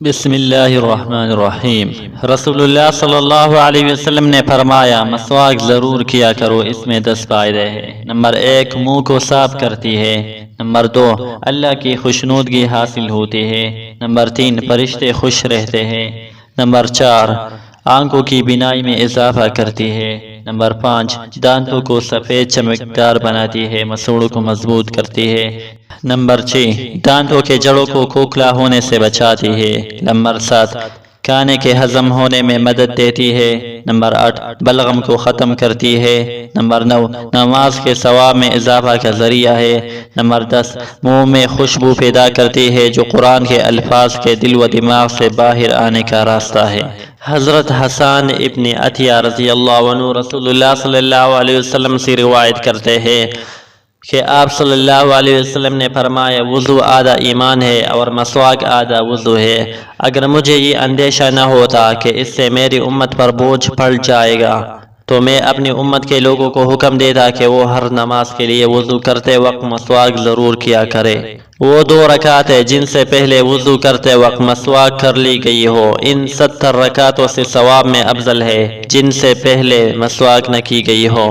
بسم اللہ الرحمن الرحیم۔ رسول اللہ صلی اللہ علیہ وسلم نے فرمایا مسواک ضرور کیا کرو، اس میں 10 فائدے ہیں۔ نمبر 1 منہ کو صاف کرتی ہے۔ نمبر 2 اللہ کی خوشنودگی حاصل ہوتی ہے۔ نمبر 3 فرشتے خوش رہتے ہیں۔ نمبر 4 آنکھوں کی بینائی میں اضافہ کرتی ہے۔ نمبر 5 دانتوں کو سفید چمکدار بناتی ہے، مسوڑوں کو مضبوط کرتی ہے۔ نمبر 6 دانتوں کے جڑوں کو کھوکھلا ہونے سے بچاتی ہے۔ نمبر 7 کھانے کے ہضم ہونے میں مدد دیتی ہے۔ نمبر 8 بلغم کو ختم کرتی ہے۔ نمبر 9 نماز کے ثواب میں اضافہ کا ذریعہ ہے۔ نمبر 10 منہ میں خوشبو پیدا کرتی ہے، جو قرآن کے الفاظ کے دل و دماغ سے باہر آنے کا راستہ ہے۔ حضرت حسان ابن عطیہ رضی اللہ عنہ رسول اللہ صلی اللہ علیہ وسلم سے روایت کرتے ہیں کہ آپ صلی اللہ علیہ وسلم نے فرمایا وضو آدھا ایمان ہے اور مسواک آدھا وضو ہے۔ اگر مجھے یہ اندیشہ نہ ہوتا کہ اس سے میری امت پر بوجھ پڑ جائے گا تو میں اپنی امت کے لوگوں کو حکم دیتا کہ وہ ہر نماز کے لیے وضو کرتے وقت مسواک ضرور کیا کرے۔ وہ 2 رکعت ہے جن سے پہلے وضو کرتے وقت مسواک کر لی گئی ہو، ان 70 رکعتوں سے ثواب میں افضل ہے جن سے پہلے مسواک نہ کی گئی ہو۔